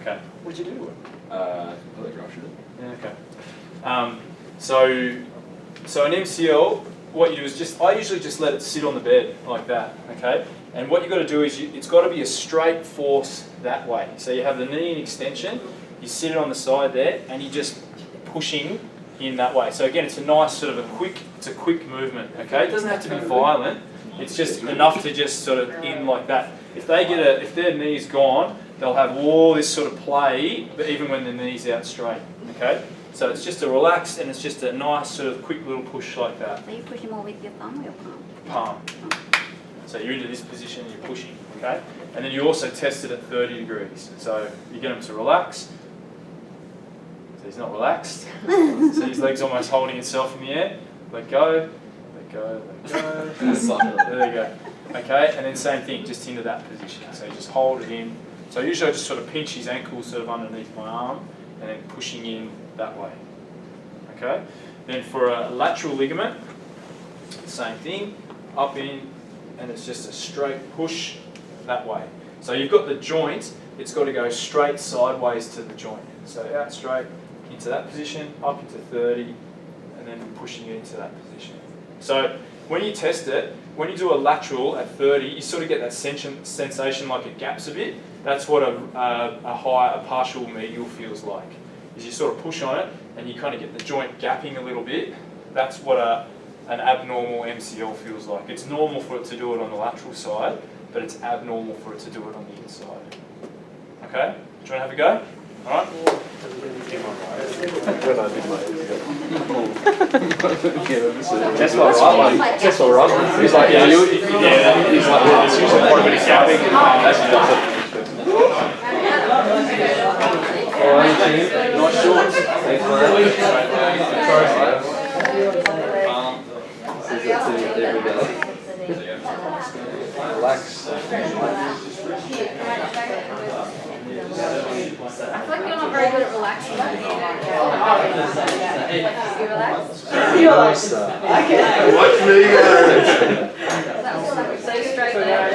Okay. What did you do to it? I like ruptured it. Yeah, okay. So an MCL, what you do is I usually just let it sit on the bed like that, okay? And what you've got to do is it's got to be a straight force that way. So you have the knee in extension, you sit it on the side there, and you're just pushing in that way. So again, it's a nice sort of a quick movement, okay? It doesn't have to be violent. It's just enough to just sort of in like that. If their knee's gone, they'll have all this sort of play, but even when the knee's out straight, okay? So it's just a relaxed and it's just a nice sort of quick little push like that. So you push more with your thumb or your palm? Palm. So you're into this position and you're pushing, okay? And then you also test it at 30 degrees. So you get him to relax. So he's not relaxed. So his leg's almost holding himself in the air. Let go, let go, let go. There you go. Okay, and then same thing, just into that position. So you just hold it in. So usually I just sort of pinch his ankle sort of underneath my arm and then pushing in that way. Okay? Then for a lateral ligament, same thing, up in, and it's just a straight push that way. So you've got the joint, it's got to go straight sideways to the joint. So out straight into that position, up into 30, and then pushing it into that position. So when you test it, when you do a lateral at 30, you sort of get that sensation like it gaps a bit. That's what a partial medial feels like. Is you sort of push on it and you kind of get the joint gapping a little bit. That's what an abnormal MCL feels like. It's normal for it to do it on the lateral side, but it's abnormal for it to do it on the inside. Okay? Do you want to have a go? All right? That's what right. He's like, yeah, he's like, it's usually quite a bit of gapping. Nice shorts. Thanks, relax. I feel like you're not very good at relaxing. You relax? You relax. Watch me go. So straight there.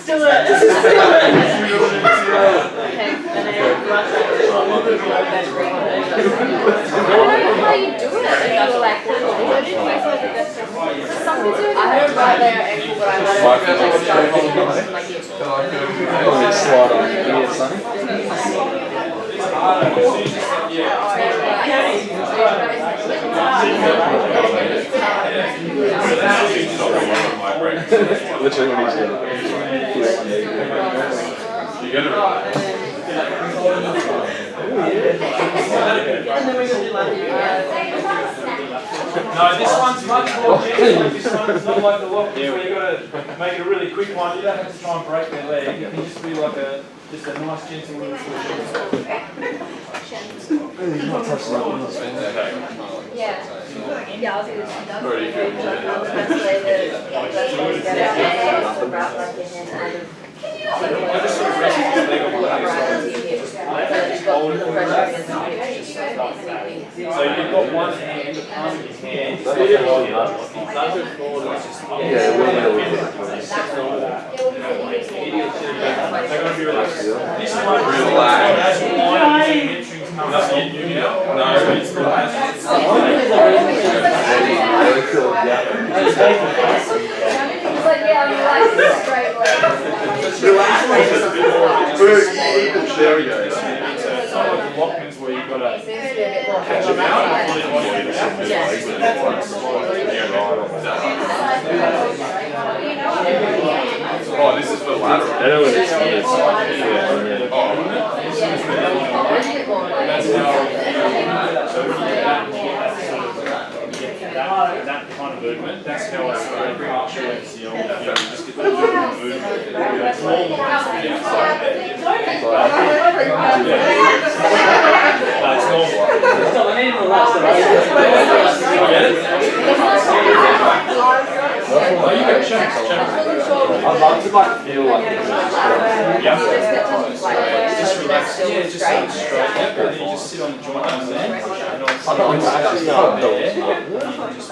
Still it. This is still it. How you do it? I heard about their ankle, but I Slide on here, Sonny. Literally what he's doing. No, this one's much more gentle. This one's not like the lock where you've got to make it a really quick one. You don't have to try and break their leg. It can just be like just a nice gentle little push. He's not touching that. Yeah. Yeah, I'll do this. I just sort of rest his leg on my leg. So you've got one hand, the palm of his hand. Yeah, This one relax. There we go. It's not like the Lockmans where you've got to catch them out. Oh, this is for lateral. I know what it's that kind of movement, that's how I sort of partial MCL, you just get the movement. It's normal from the outside there. That's normal. I'd love to like feel like this. still Yeah, just straight. straight. Yep. And then you just sit on the joint arm there. And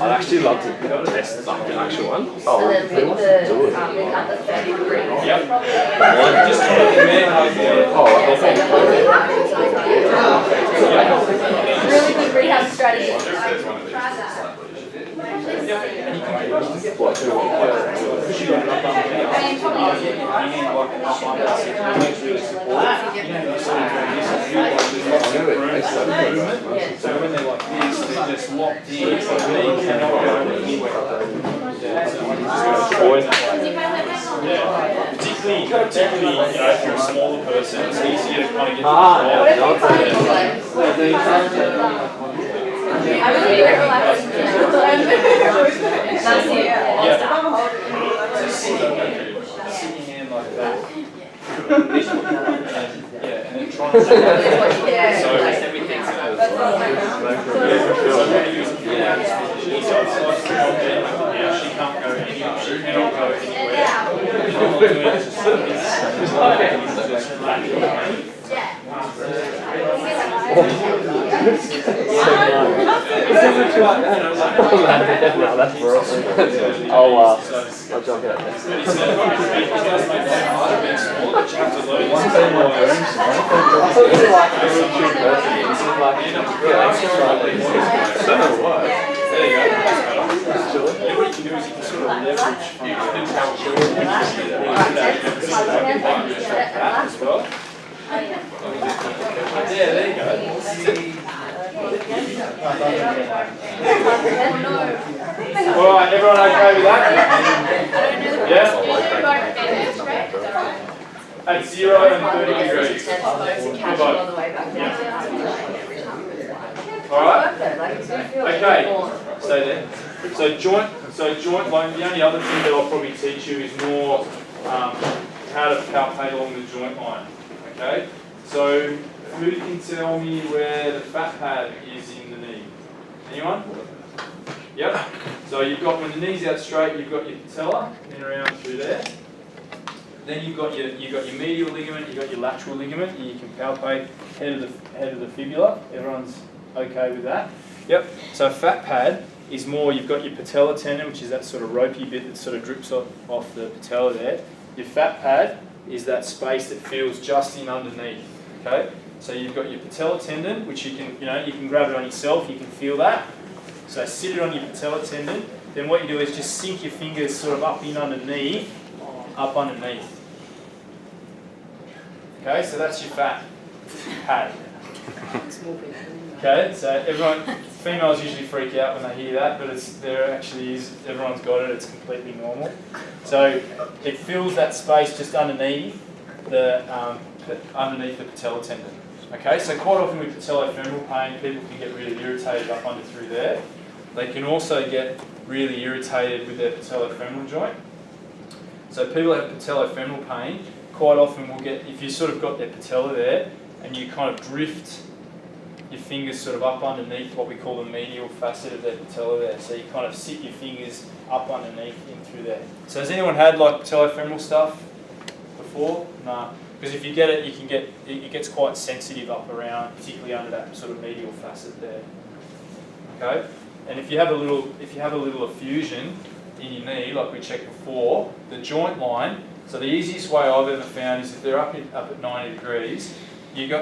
I'd actually love to test like an actual one. And then with the, we have the 30 degrees. Yep. Just kind of command like there. Really good rehab strategy. What, do one? So when they're like this, they're just locked in. So they cannot go anywhere. Yeah. Particularly, you know, if you're a smaller person, it's easier to kind of get the I really get relaxed. That's it. sit your hand like that. Yeah, and then try and she can't go anywhere. She cannot go anywhere. That's brilliant. I'll jump out next. Yeah, there you go. Alright, everyone okay with that? Yeah? At 0 and 30 degrees. Alright? Okay, stay there. So joint line, the only other thing that I'll probably teach you is more how to palpate along the joint line. Okay? So who can tell me where the fat pad is in the knee? Anyone? Yep. So you've got, when the knee's out straight, you've got your patella, and around through there. Then you've got your medial ligament, you've got your lateral ligament. You can palpate head of the fibula. Everyone's okay with that? Yep. So fat pad is more, you've got your patella tendon, which is that sort of ropey bit that sort of drips off the patella there. Your fat pad is that space that feels just in underneath. Okay. So you've got your patella tendon, which you can grab it on yourself. You can feel that. So sit it on your patella tendon. Then what you do is just sink your fingers sort of up underneath. Okay, so that's your fat pad. Okay, so females usually freak out when they hear that, but there actually is, everyone's got it, it's completely normal. So it fills that space just underneath the patella tendon. Okay, so quite often with patellofemoral pain, people can get really irritated up under through there. They can also get really irritated with their patellofemoral joint. So people that have patellofemoral pain quite often will get, if you sort of got their patella there and you kind of drift your fingers sort of up underneath what we call the medial facet of their patella there. So you kind of sit your fingers up underneath in through there. So has anyone had like patellofemoral stuff before? No. Because if you get it, it gets quite sensitive up around, particularly under that sort of medial facet there. Okay? And if you have a little effusion in your knee, like we checked before, the joint line, so the easiest way I've ever found is if they're up at 90 degrees, you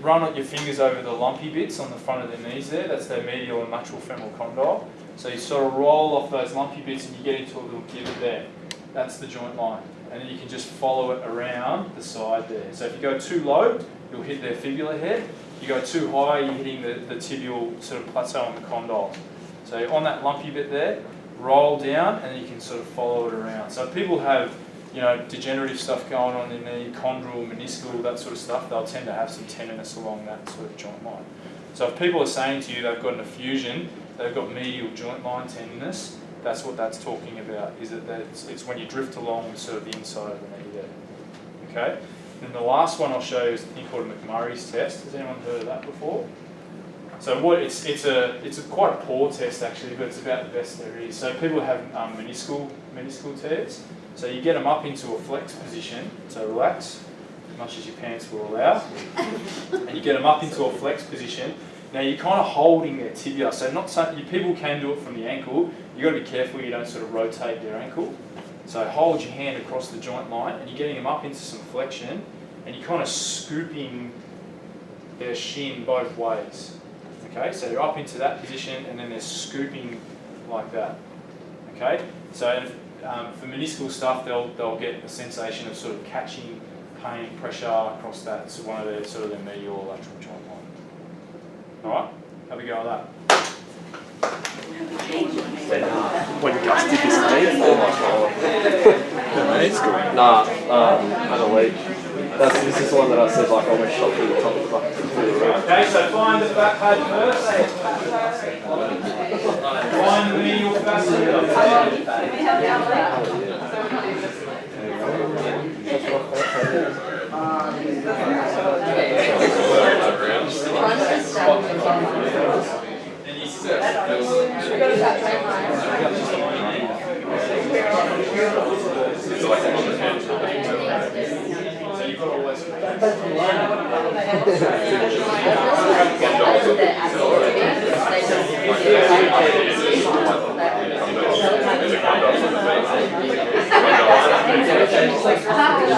run your fingers over the lumpy bits on the front of their knees there, that's their medial and lateral femoral condyle. So you sort of roll off those lumpy bits and you get into a little pivot there. That's the joint line. And then you can just follow it around the side there. So if you go too low, you'll hit their fibula head. You go too high, you're hitting the tibial sort of plateau on the condyle. So on that lumpy bit there, roll down and you can sort of follow it around. So if people have, degenerative stuff going on in their knee, chondral, meniscal, that sort of stuff, they'll tend to have some tenderness along that sort of joint line. So if people are saying to you they've got an effusion, they've got medial joint line tenderness, that's what that's talking about, is that it's when you drift along sort of the inside of the knee there. Okay? And the last one I'll show you is a thing called a McMurray's test. Has anyone heard of that before? So it's quite a poor test actually, but it's about the best there is. So people have meniscal tears. So you get them up into a flex position, so relax, as much as your pants will allow, and you get them up into a flex position. Now you're kind of holding their tibia, so not so, people can do it from the ankle. You've got to be careful you don't sort of rotate their ankle. So hold your hand across the joint line, and you're getting them up into some flexion, and you're kind of scooping their shin both ways. Okay, so you're up into that position, and then they're scooping like that. Okay, so for meniscal stuff, they'll get a sensation of sort of catching pain, pressure across that. So one of their sort of their medial or lateral joint line. All right, have a go at that. When Gus did this to me, nah, had a leak. This is the one that I said, like, I almost shot through the top of the bucket to the roof. Okay, so find the back pad first. Find the medial facet.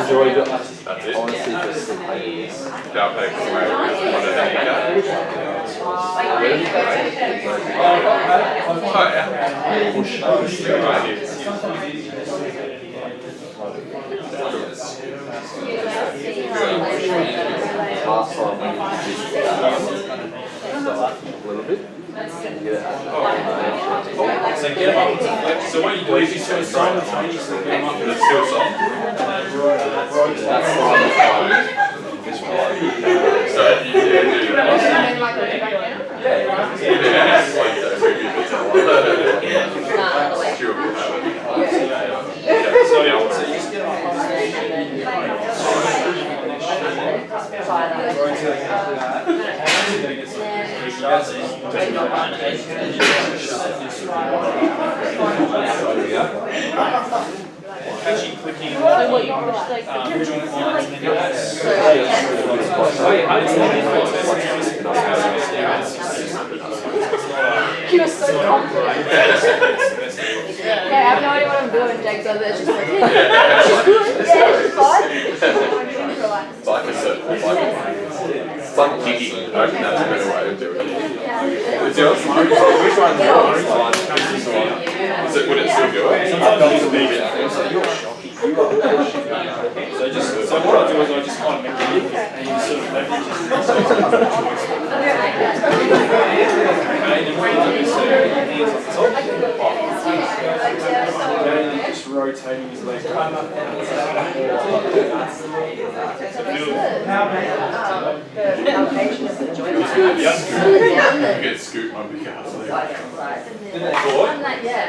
Enjoyed it. That's it. Honestly, just the pain. Last time we did a little bit. So get them up into flex. So what you do is you sort of simultaneously get them up into Still soft. That's the one. This one. So you do that. Yeah, like that. So you put durable habit. so you just get them up catching, clicking, joint lines, and You're so confident. Okay, I have no idea what I'm doing, Jake's over there, it's just like, yeah, it's fine. Relax. Like a circle. It's like kicking. I think that's a better way of doing it. Which one's would it still go? So what I do is I just kind of make it lift, and you sort of leverage it. Okay, then what you do is hands on top. Okay, and then just rotating his legs. You get scooped under the castle.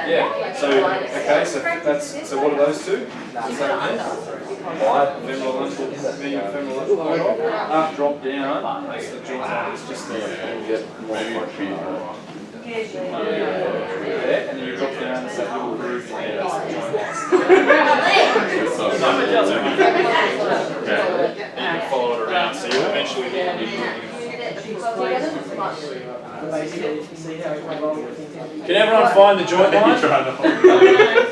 Yeah. So okay, so that's what are those two? Wide femoral lateral, medial femoral lateral. Up, drop down. That's the joint line. It's just there, and then you drop down. It's that little groove there. That's the joint line. And you follow it around, so you eventually get Can everyone find the joint line?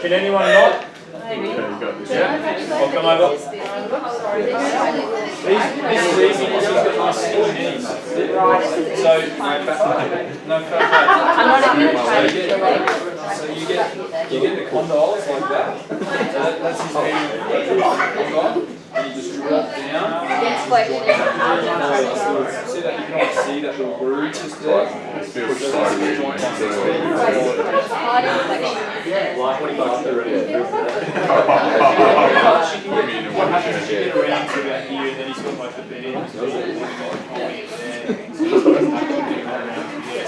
Can anyone not? Yeah? I'll come over. This is easy because you've got nice skinny knees. So, no fat. I'm not even trying to do it. So you get the condyles like that. That's his medial condyle. And you just drop down. It's flexion. See that? You can almost see that little groove just there. It feels so weird. What happens is you get around to about here, and then he's got like the bed. Yeah,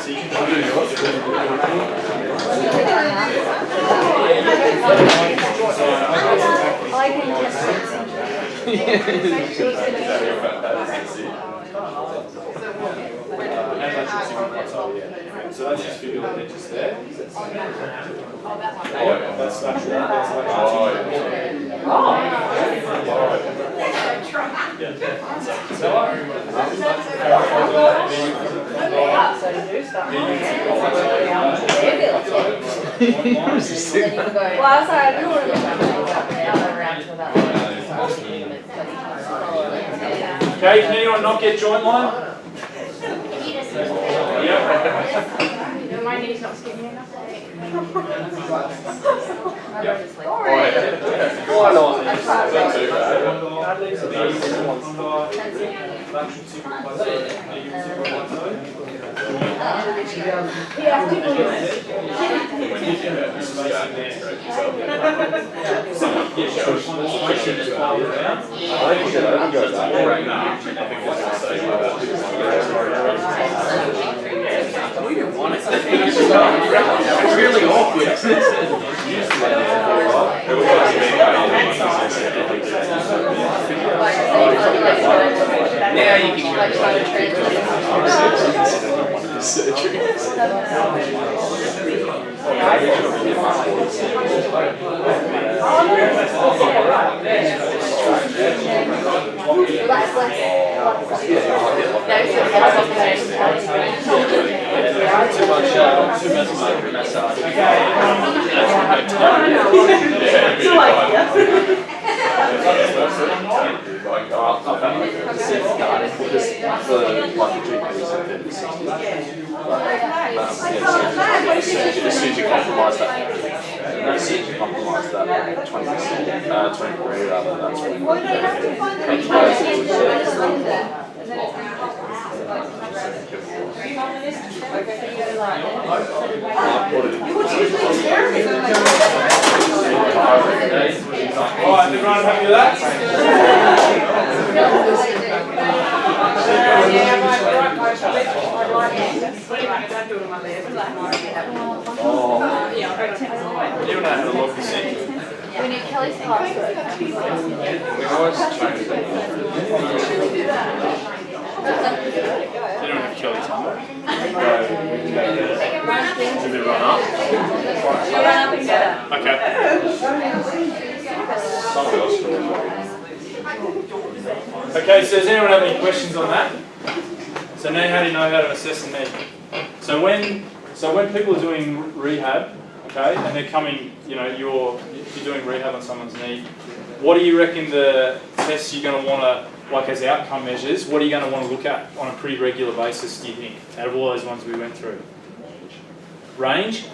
so you can So that's just for your head just there. Oh, that one. That's lateral. So you do start. Then you go. Well, I'm sorry, I do want to go around to about Okay, can anyone not get joint line? Yep. My knee's not skinny enough. Why not? That's Not too bad. It's really awkward. Now you can Too much massage. As soon as you compromise that, 23 rather than 'Alright, everyone happy with that? You don't know how to look this in. We need Kelly's password. We always change it. You don't have Kelly's number. Okay. Okay, so does anyone have any questions on that? So now how do you know how to assess a need? So when people are doing rehab, okay, and they're coming, you know, you're doing rehab on someone's knee, what do you reckon the tests you're going to want to, like as outcome measures, what are you going to want to look at on a pretty regular basis, do you think, out of all those ones we went through? Range.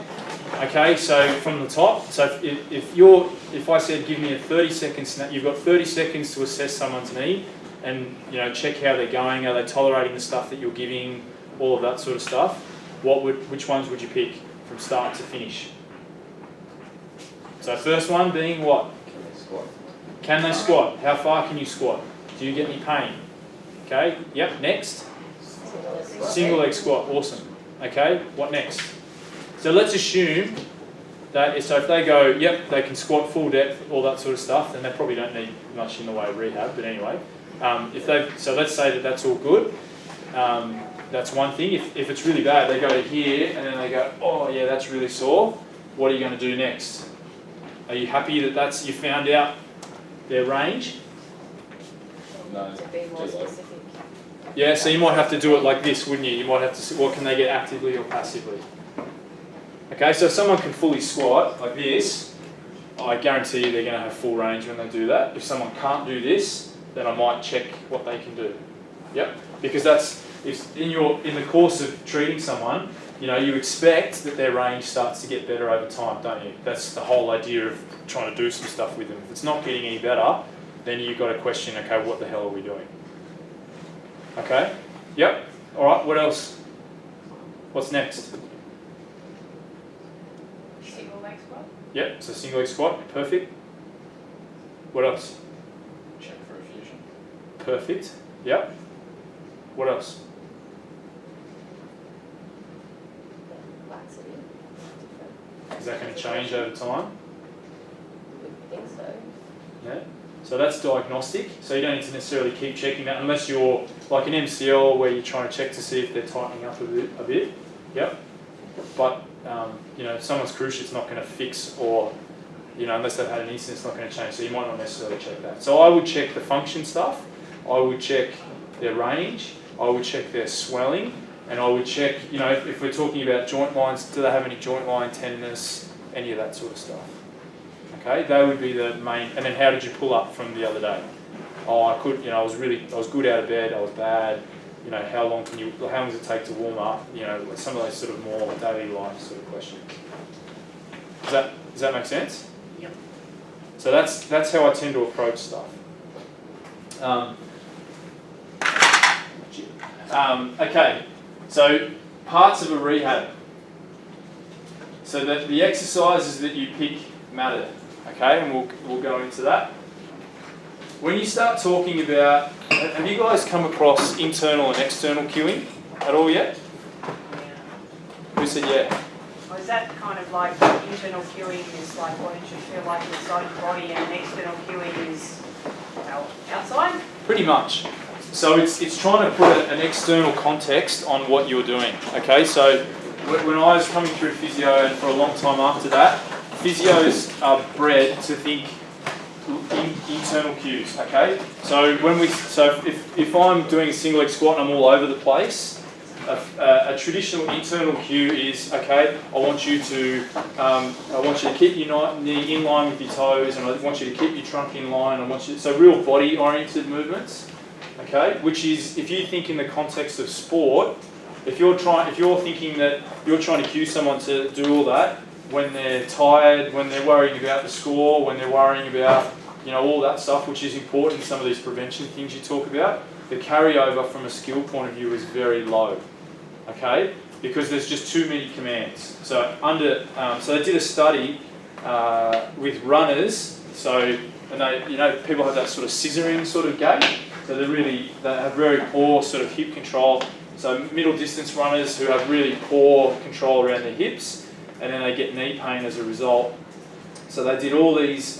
Okay, so from the top, so if I said give me a 30-second snap, you've got 30 seconds to assess someone's knee and, you know, check how they're going, are they tolerating the stuff that you're giving, all of that sort of stuff. Which ones would you pick from start to finish? So first one being what? Can they squat? How far can you squat? Do you get any pain? Okay, yep, next. Single leg squat, awesome. Okay, what next? So let's assume that, so if they go, yep, they can squat full depth, all that sort of stuff, then they probably don't need much in the way of rehab, but anyway. So let's say that that's all good. That's one thing. If it's really bad, they go to here and then they go, oh yeah, that's really sore. What are you going to do next? Are you happy that you found out their range? No. To be more specific. Yeah, so you might have to do it like this, wouldn't you? You might have to, what can they get actively or passively? Okay, so if someone can fully squat like this, I guarantee you they're going to have full range when they do that. If someone can't do this, then I might check what they can do. Yep, because that's, if in the course of treating someone, you know, you expect that their range starts to get better over time, don't you? That's the whole idea of trying to do some stuff with them. If it's not getting any better, then you've got to question, okay, what the hell are we doing? Okay, yep, all right, what else? What's next? Single leg squat. Yep, so single leg squat, perfect. What else? Check for a fusion. Perfect, yep. What else? Laxity. Is that going to change over time? I think so. Yeah. So that's diagnostic, so you don't need to necessarily keep checking that unless you're like an MCL where you're trying to check to see if they're tightening up a bit. Yep. but you know, if someone's cruciate, it's not going to fix, or you know, unless they've had an incident, it's not going to change. So you might not necessarily check that. So I would check the function stuff. I would check their range. I would check their swelling, and I would check, you know, if we're talking about joint lines, do they have any joint line tenderness, any of that sort of stuff. Okay, they would be the main. And then how did you pull up from the other day? Oh, I could, you know, I was good out of bed. I was bad. You know, how long does it take to warm up? You know, some of those sort of more daily life sort of questions. Does that make sense? Yep. So that's how I tend to approach stuff. Okay, so parts of a rehab. So that the exercises that you pick matter. Okay, and we'll go into that. When you start talking about, have you guys come across internal and external cueing at all yet? Who said yeah? Or is that kind of like internal cueing is like what it should feel like inside your body, and external cueing is outside? Pretty much. So it's trying to put an external context on what you're doing. Okay, so when I was coming through physio, and for a long time after that, physios are bred to think internal cues. Okay, so if I'm doing a single leg squat and I'm all over the place, a traditional internal cue is, okay, I want you to keep your knee in line with your toes, and I want you to keep your trunk in line. So real body oriented movements. Okay, which is, if you think in the context of sport, if you're thinking that you're trying to cue someone to do all that when they're tired, when they're worrying about the score, when they're worrying about, you know, all that stuff, which is important in some of these prevention things you talk about, the carryover from a skill point of view is very low. Okay, because there's just too many commands. So so they did a study with runners. So, and they, you know, people have that sort of scissoring sort of gait. So they have very poor sort of hip control. So middle distance runners who have really poor control around their hips, and then they get knee pain as a result. So they did all these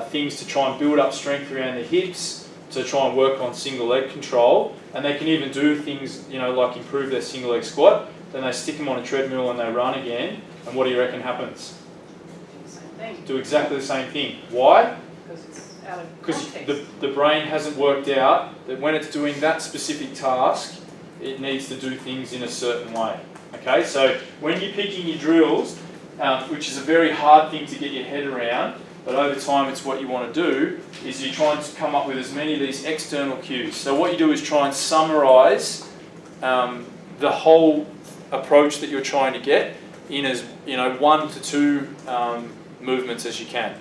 things to try and build up strength around their hips, to try and work on single leg control. And they can even do things, you know, like improve their single leg squat. Then they stick them on a treadmill and they run again. And what do you reckon happens? Same thing. Do exactly the same thing. Why? Because it's out of Because context. the brain hasn't worked out that when it's doing that specific task, it needs to do things in a certain way. Okay, so when you're picking your drills, which is a very hard thing to get your head around, but over time it's what you want to do, is you try and come up with as many of these external cues. So what you do is try and summarise the whole approach that you're trying to get in as, you know, 1 to 2 movements as you can.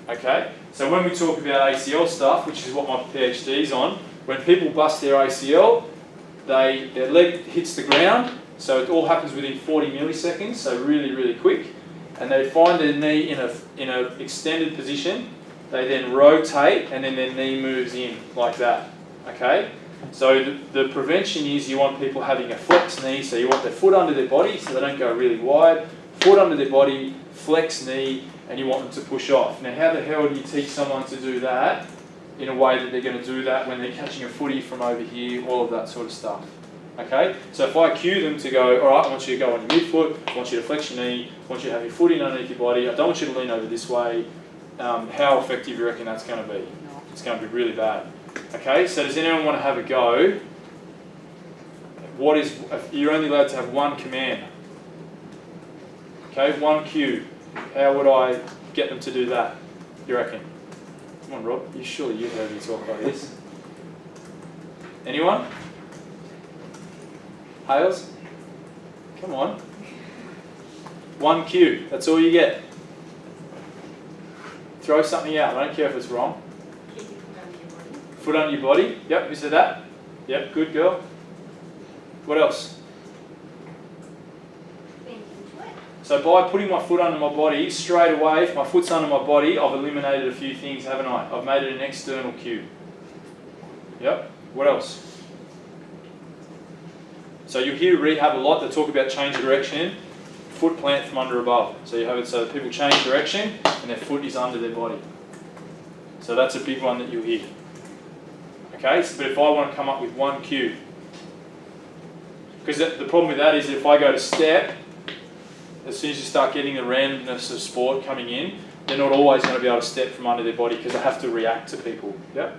Okay, so when we talk about ACL stuff, which is what my PhD's on, when people bust their ACL, their leg hits the ground, so it all happens within 40 milliseconds, so really, really quick, and they find their knee in a extended position. They then rotate, and then their knee moves in like that. Okay, so the prevention is you want people having a flex knee, so you want their foot under their body, so they don't go really wide. Foot under their body, flex knee, and you want them to push off. Now, how the hell do you teach someone to do that in a way that they're going to do that when they're catching a footy from over here, all of that sort of stuff? Okay, so if I cue them to go, all right, I want you to go on your midfoot, I want you to flex your knee, I want you to have your foot in underneath your body, I don't want you to lean over this way, how effective do you reckon that's going to be? It's going to be really bad. Okay, so does anyone want to have a go? You're only allowed to have one command. Okay, one cue. How would I get them to do that, you reckon? Come on, Rob, surely you've heard me talk like this. Anyone? Hales? Come on. One cue, that's all you get. Throw something out, I don't care if it's wrong. Foot under your body. Yep, you said that? Yep, good girl. What else? So by putting my foot under my body, straight away, if my foot's under my body, I've eliminated a few things, haven't I? I've made it an external cue. Yep, what else? So you hear rehab a lot, they talk about change of direction, foot plant from under above. So you have it so that people change direction and their foot is under their body. So that's a big one that you'll hear. Okay, so, but if I want to come up with one cue, Because the problem with that is if I go to step, as soon as you start getting the randomness of sport coming in, they're not always going to be able to step from under their body because they have to react to people. Yeah?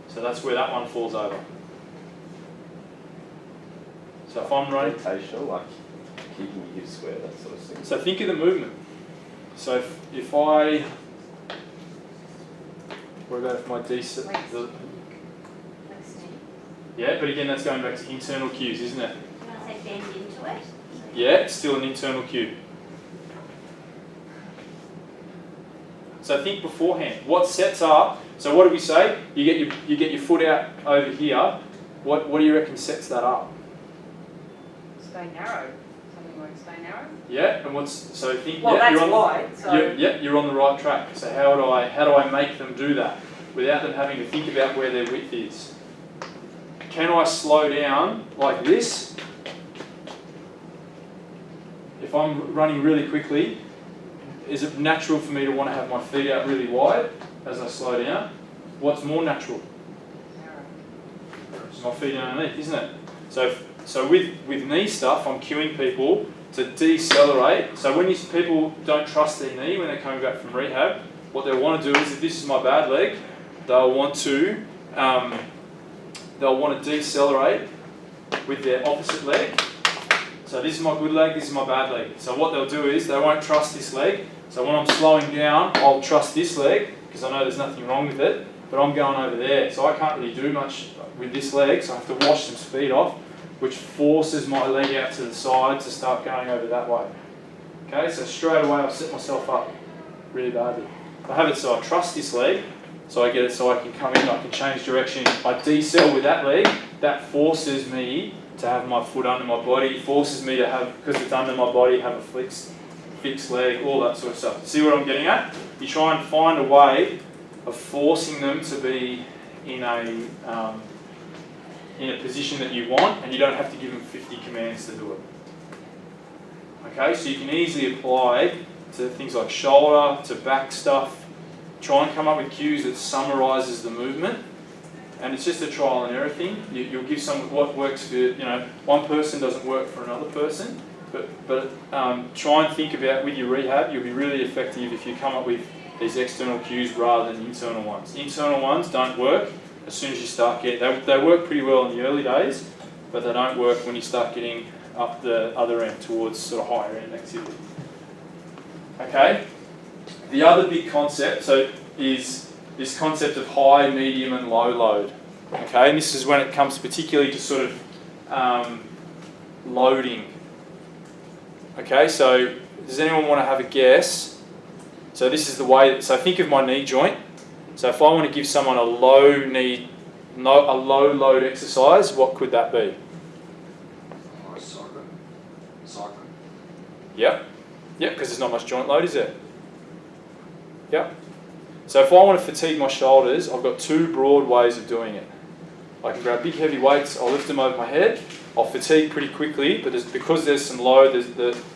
So that's where that one falls over. So if I'm running... Rotational, like keeping your hips square, that sort of thing. So think of the movement. So if I... What about if my decent... Yeah, but again, that's going back to internal cues, isn't it? You want to say bend into it? Yeah, it's still an internal cue. So think beforehand. What sets up? So what do we say? You get your foot out over here. What do you reckon sets that up? Stay narrow. Something like stay narrow. Yeah, and what's so think? Well, yeah, that's wide. So you're on the right track. So how do I make them do that without them having to think about where their width is? Can I slow down like this? If I'm running really quickly, is it natural for me to want to have my feet out really wide as I slow down? What's more natural? My feet underneath, isn't it? So with knee stuff, I'm cueing people to decelerate. So when people don't trust their knee when they're coming back from rehab, what they'll want to do is, if this is my bad leg, they'll want to decelerate with their opposite leg. So this is my good leg, this is my bad leg. So what they'll do is they won't trust this leg. So when I'm slowing down, I'll trust this leg because I know there's nothing wrong with it, but I'm going over there. So I can't really do much with this leg, so I have to wash some speed off, which forces my leg out to the side to start going over that way. Okay, so straight away I've set myself up really badly. I have it so I trust this leg, so I get it so I can come in, I can change direction. I decel with that leg, that forces me to have my foot under my body, forces me to have, because it's under my body, have a fixed leg, all that sort of stuff. See what I'm getting at? You try and find a way of forcing them to be in a position that you want, and you don't have to give them 50 commands to do it. Okay, so you can easily apply to things like shoulder, to back stuff. Try and come up with cues that summarises the movement, and it's just a trial and error thing. You'll give someone what works for, one person doesn't work for another person, but try and think about with your rehab, you'll be really effective if you come up with these external cues rather than internal ones. Internal ones don't work as soon as you start getting, they work pretty well in the early days, but they don't work when you start getting up the other end towards sort of higher end activity. Okay? The other big concept is this concept of high, medium and low load. Okay, and this is when it comes particularly to sort of loading. Okay, so does anyone want to have a guess? So this is the way, so think of my knee joint. So if I want to give someone a low load exercise, what could that be? Cycling. Yep, because there's not much joint load, is there? Yep. So if I want to fatigue my shoulders, I've got two broad ways of doing it. I can grab big heavy weights, I'll lift them over my head, I'll fatigue pretty quickly, but because there's some load,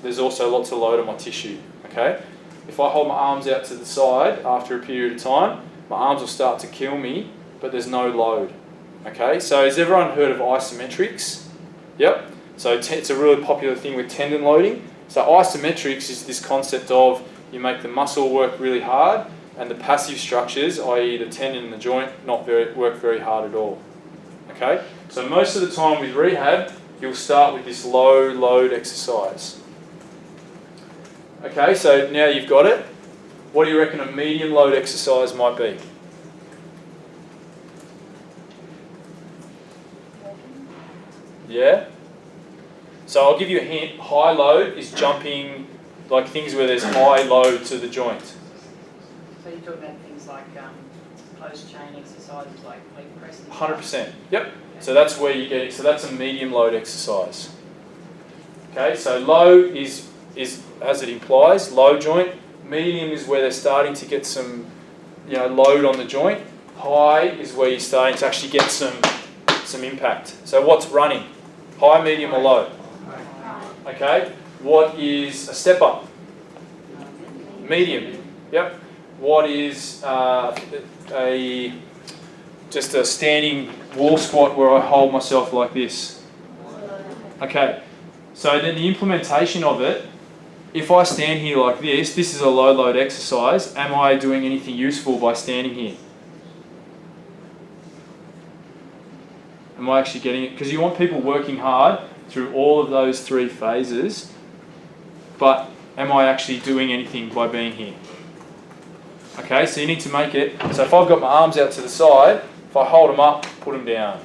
there's also lots of load on my tissue. Okay? If I hold my arms out to the side after a period of time, my arms will start to kill me, but there's no load. Okay? So has everyone heard of isometrics? Yep. So it's a really popular thing with tendon loading. So isometrics is this concept of you make the muscle work really hard, and the passive structures, i.e. the tendon and the joint, work very hard at all. Okay? So most of the time with rehab, you'll start with this low load exercise. Okay, so now you've got it. What do you reckon a medium load exercise might be? Yeah? So I'll give you a hint. High load is jumping, like things where there's high load to the joint. So you're talking about things like closed chain exercises like leg press? 100%. Yep. So that's where you get it. So that's a medium load exercise. Okay, so low is as it implies, low joint. Medium is where they're starting to get some load on the joint. High is where you're starting to actually get some impact. So what's running? High, medium or low? Okay. What is a step up? Medium. Yep. What is just a standing wall squat where I hold myself like this? Okay, so then the implementation of it, if I stand here like this is a low load exercise. Am I doing anything useful by standing here? Am I actually getting it? Because you want people working hard through all of those 3 phases, but am I actually doing anything by being here? Okay, so you need to make it, so if I've got my arms out to the side, if I hold them up, put them down,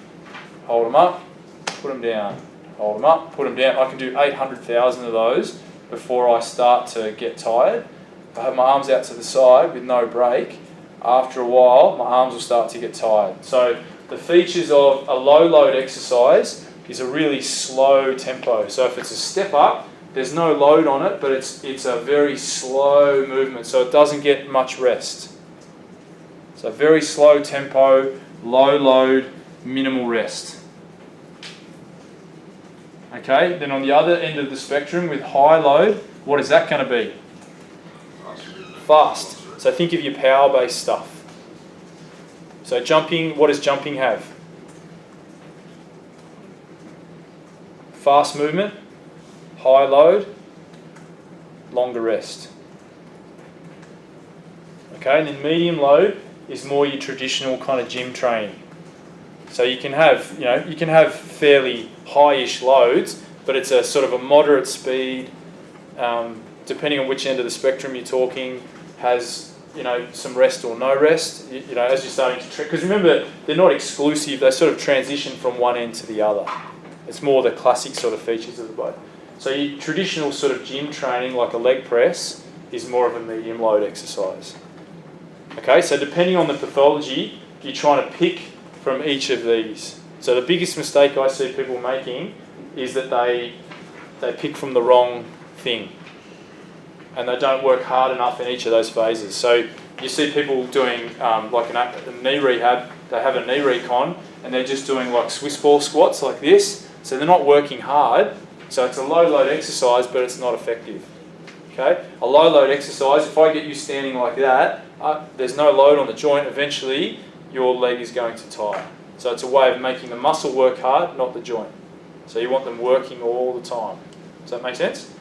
hold them up, put them down, hold them up, put them down. I can do 800,000 of those before I start to get tired. If I have my arms out to the side with no break, after a while, my arms will start to get tired. So the features of a low load exercise is a really slow tempo. So if it's a step up, there's no load on it, but it's a very slow movement, so it doesn't get much rest. So very slow tempo, low load, minimal rest. Okay, then on the other end of the spectrum with high load, what is that going to be? Fast. So think of your power-based stuff. So jumping, what does jumping have? Fast movement, high load, longer rest. Okay, and then medium load is more your traditional kind of gym training. So you can have, you can have fairly high-ish loads, but it's a sort of a moderate speed, depending on which end of the spectrum you're talking, has some rest or no rest, as you're starting to because remember, they're not exclusive, they sort of transition from one end to the other. It's more the classic sort of features of the both. So your traditional sort of gym training, like a leg press, is more of a medium load exercise. Okay, so depending on the pathology, you're trying to pick from each of these. So the biggest mistake I see people making is that they pick from the wrong thing. And they don't work hard enough in each of those phases. So you see people doing like a knee rehab, they have a knee recon, and they're just doing like Swiss ball squats like this. So they're not working hard. So it's a low load exercise, but it's not effective. Okay, a low load exercise, if I get you standing like that, there's no load on the joint, eventually your leg is going to tire. So it's a way of making the muscle work hard, not the joint. So you want them working all the time. Does that make sense?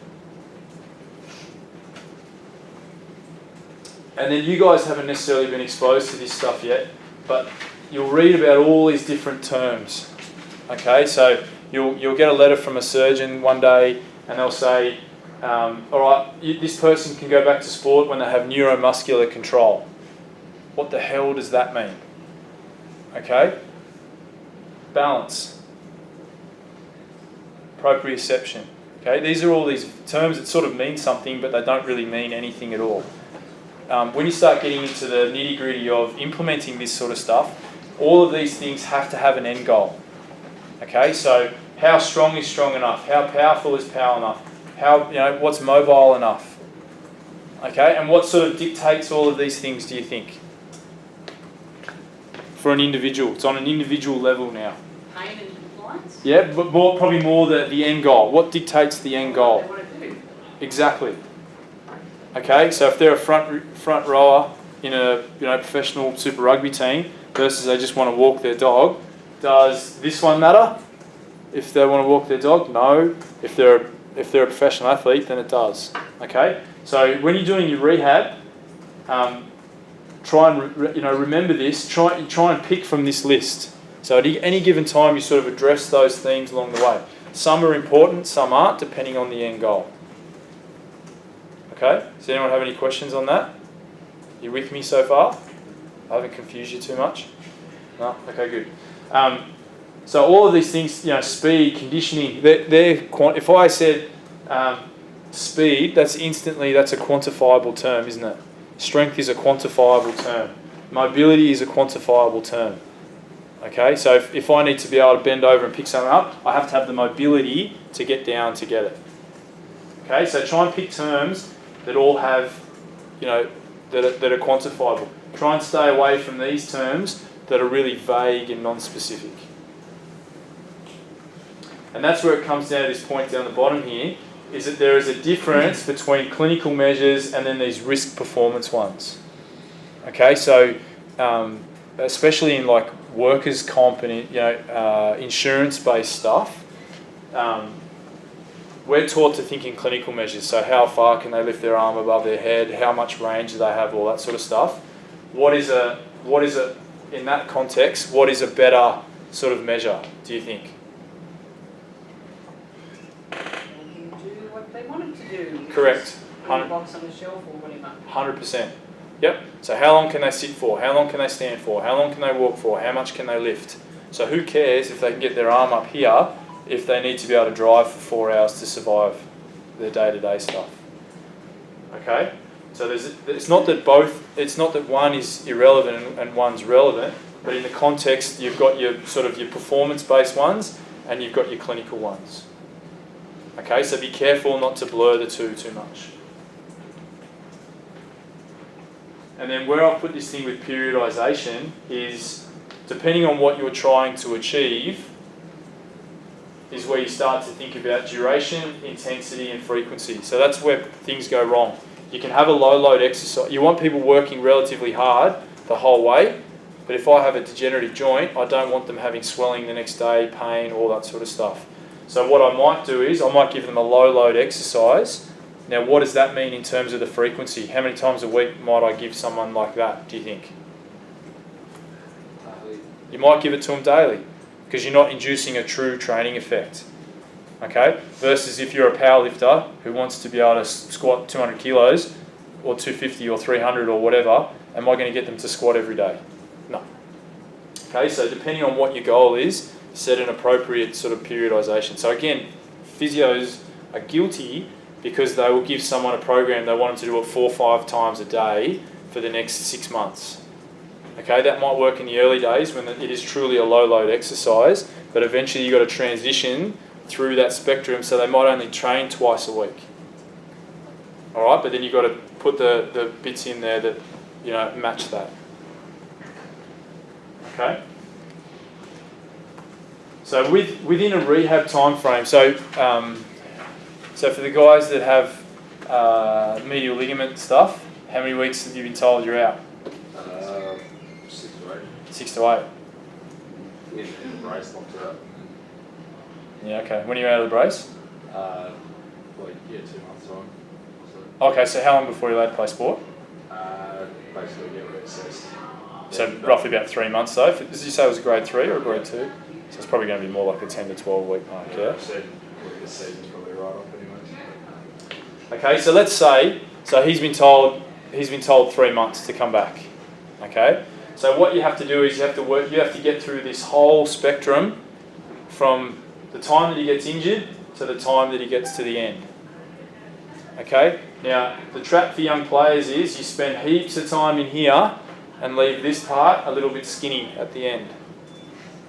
And then you guys haven't necessarily been exposed to this stuff yet, but you'll read about all these different terms. Okay, so you'll get a letter from a surgeon one day and they'll say, all right, this person can go back to sport when they have neuromuscular control. What the hell does that mean? Okay, balance, proprioception. Okay, these are all these terms that sort of mean something, but they don't really mean anything at all. When you start getting into the nitty-gritty of implementing this sort of stuff, all of these things have to have an end goal. Okay, so how strong is strong enough? How powerful is power enough? How, what's mobile enough? Okay, and what sort of dictates all of these things, do you think? For an individual, it's on an individual level now. Pain and compliance? Yeah, but probably more the end goal. What dictates the end goal? What they want to do. Exactly. Okay, so if they're a front rower in a professional Super Rugby team versus they just want to walk their dog, does this one matter? If they want to walk their dog, no. If they're a professional athlete, then it does. Okay, so when you're doing your rehab, try and remember this. Try and pick from this list. So at any given time, you sort of address those themes along the way. Some are important, some aren't, depending on the end goal. Okay, does anyone have any questions on that? You with me so far? I haven't confused you too much? No? Okay, good. So all of these things, speed, conditioning, if I said speed, that's a quantifiable term, isn't it? Strength is a quantifiable term. Mobility is a quantifiable term. Okay, so if I need to be able to bend over and pick something up, I have to have the mobility to get down to get it. Okay, so try and pick terms that all have, that are quantifiable. Try and stay away from these terms that are really vague and non-specific. And that's where it comes down to this point down the bottom here, is that there is a difference between clinical measures and then these risk performance ones. Okay, so especially in like workers' comp and insurance-based stuff, we're taught to think in clinical measures. So how far can they lift their arm above their head? How much range do they have? All that sort of stuff. What is a in that context? What is a better sort of measure? Do you think? They can do what they want them to do. Correct. Put a box on the shelf or whatever. 100%. Yep. So how long can they sit for? How long can they stand for? How long can they walk for? How much can they lift? So who cares if they can get their arm up here if they need to be able to drive for 4 hours to survive their day-to-day stuff? Okay. So it's not that one is irrelevant and one's relevant, but in the context you've got your sort of your performance-based ones and you've got your clinical ones. Okay, so be careful not to blur the two too much. And then where I've put this thing with periodisation is, depending on what you're trying to achieve, is where you start to think about duration, intensity and frequency. So that's where things go wrong. You can have a low load exercise. You want people working relatively hard the whole way, but if I have a degenerative joint, I don't want them having swelling the next day, pain, all that sort of stuff. So what I might do is I might give them a low load exercise. Now what does that mean in terms of the frequency? How many times a week might I give someone like that, do you think? You might give it to them daily because you're not inducing a true training effect. Okay? Versus if you're a power lifter who wants to be able to squat 200 kilos or 250 or 300 or whatever, am I going to get them to squat every day? No. Okay, so depending on what your goal is, set an appropriate sort of periodisation. So again, physios are guilty because they will give someone a program they want them to do it 4 or 5 times a day for the next 6 months. Okay, that might work in the early days when it is truly a low load exercise, but eventually you've got to transition through that spectrum, so they might only train twice a week. All right, but then you've got to put the bits in there that, you know, match that. Okay. So within a rehab time frame, so for the guys that have medial ligament stuff, how many weeks have you been told you're out? 6 to 8. 6 to 8. In the brace, locked it up. Yeah, okay. When are you out of the brace? 2 months time. Okay, so how long before you're allowed to play sport? Basically get reassessed. So roughly about 3 months though. Did you say it was a grade 3 or a grade 2? So it's probably going to be more like a 10 to 12 week mark, yeah? This season's probably right off anyway. Okay, so let's say, so he's been told 3 months to come back. Okay? So what you have to do is you have to get through this whole spectrum from the time that he gets injured to the time that he gets to the end. Okay? Now, the trap for young players is you spend heaps of time in here and leave this part a little bit skinny at the end.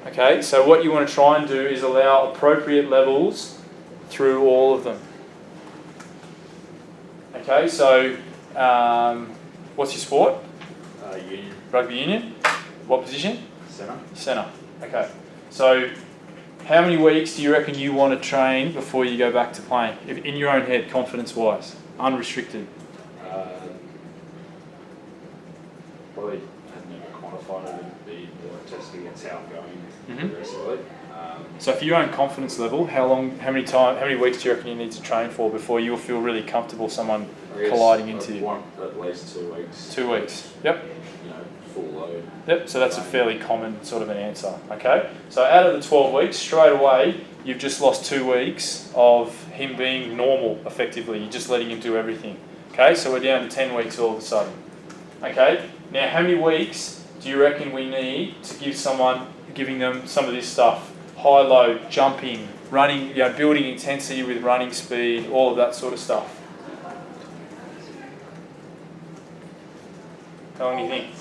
Okay? So what you want to try and do is allow appropriate levels through all of them. Okay? So, what's your sport? Union. Rugby union. What position? Centre. Centre. Okay. So, how many weeks do you reckon you want to train before you go back to playing? In your own head, confidence-wise, unrestricted. Probably I've never quantified it and be testing against how I'm going progressively. So, for your own confidence level, how many weeks do you reckon you need to train for before you'll feel really comfortable someone colliding into you? I want at least 2 weeks. 2 weeks. Yep. You know, full load. Yep, so that's a fairly common sort of an answer, okay? So out of the 12 weeks, straight away, you've just lost 2 weeks of him being normal, effectively. You're just letting him do everything, okay? So we're down to 10 weeks all of a sudden, okay? Now, how many weeks do you reckon we need to giving them some of this stuff? High, low, jumping, running, you know, building intensity with running speed, all of that sort of stuff. How long do you think?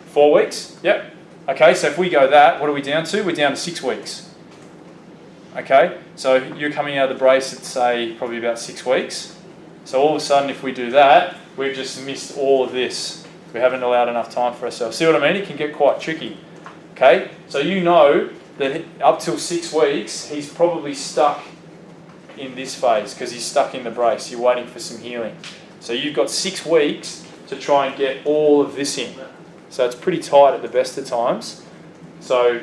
4 weeks? Yep. Okay, so if we go that, what are we down to? We're down to 6 weeks. Okay, so you're coming out of the brace at, say, probably about 6 weeks. So all of a sudden, if we do that, we've just missed all of this. We haven't allowed enough time for ourselves. See what I mean? It can get quite tricky. Okay, so you know that up till 6 weeks, he's probably stuck in this phase because he's stuck in the brace. You're waiting for some healing. So you've got 6 weeks to try and get all of this in. So it's pretty tight at the best of times. So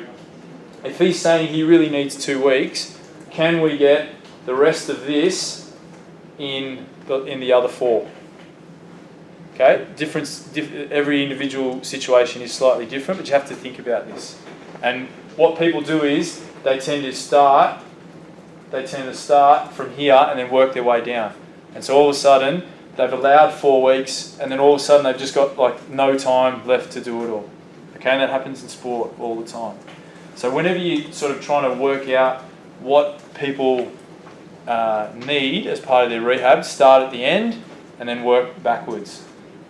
if he's saying he really needs 2 weeks, can we get the rest of this in the other 4. Okay, every individual situation is slightly different, but you have to think about this. And what people do is they tend to start from here and then work their way down. And so all of a sudden they've allowed 4 weeks, and then all of a sudden they've just got like no time left to do it all. Okay, and that happens in sport all the time. So whenever you're sort of trying to work out what people need as part of their rehab, start at the end and then work backwards.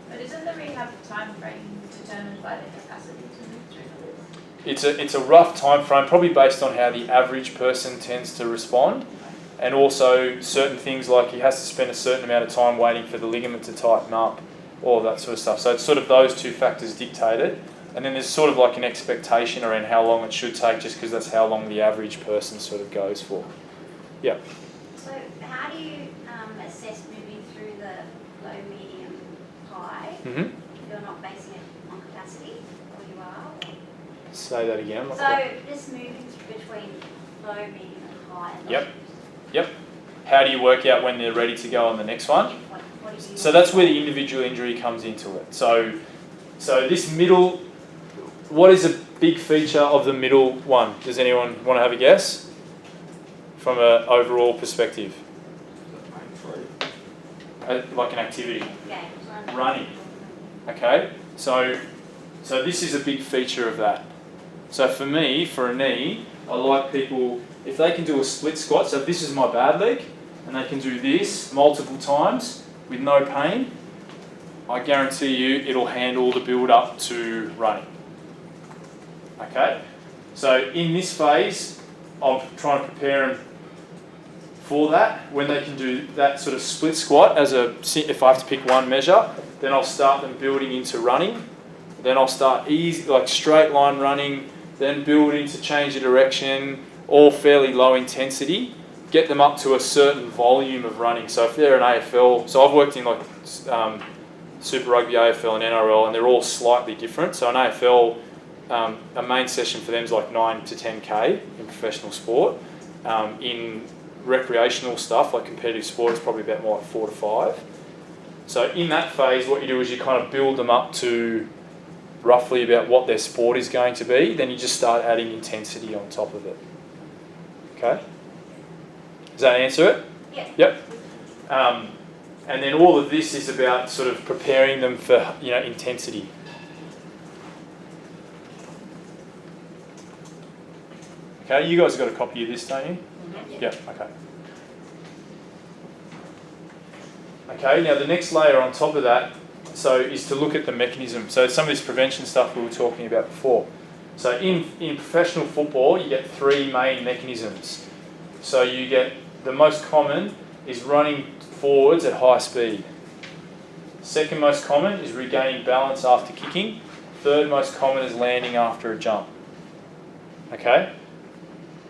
But isn't the rehab time frame determined by the capacity to move through this? It's a rough time frame, probably based on how the average person tends to respond, and also certain things like he has to spend a certain amount of time waiting for the ligament to tighten up, all of that sort of stuff. So it's sort of those 2 factors dictate it, and then there's sort of like an expectation around how long it should take, just because that's how long the average person sort of goes for. Yeah. So how do you assess moving through the low, medium, high Mm-hmm. if you're not basing it on capacity, or you are? Or? Say that again. I'm not So quite- just moving between low, medium, and high. And Yep. Yep. How do you work out when they're ready to go on the next one? What do you So that's where the individual injury comes into it. So this middle, what is a big feature of the middle one? Does anyone want to have a guess? From an overall perspective. Like an activity. Okay. Running. Okay, so this is a big feature of that. So for me, for a knee, I like people, if they can do a split squat, so if this is my bad leg, and they can do this multiple times with no pain, I guarantee you it'll handle the build up to running. Okay, so in this phase, I'm trying to prepare them for that. When they can do that sort of split squat if I have to pick one measure, then I'll start them building into running. Then I'll start easy, like straight line running, then build into change of direction, all fairly low intensity, get them up to a certain volume of running. So if they're an AFL, so I've worked in like Super Rugby, AFL and NRL, and they're all slightly different. So an AFL, a main session for them is like 9 to 10K in professional sport. In recreational stuff, like competitive sport, it's probably about more like 4 to 5. So in that phase, what you do is you kind of build them up to roughly about what their sport is going to be, then you just start adding intensity on top of it. Okay? Does that answer it? Yeah. Yep. And then all of this is about sort of preparing them for, intensity. Okay, you guys have got a copy of this, don't you? Mm-hmm. Yeah, okay. Okay, now the next layer on top of that, is to look at the mechanism. So some of this prevention stuff we were talking about before. So in professional football, you get 3 main mechanisms. So you get, the most common is running forwards at high speed. Second most common is regaining balance after kicking. Third most common is landing after a jump. Okay?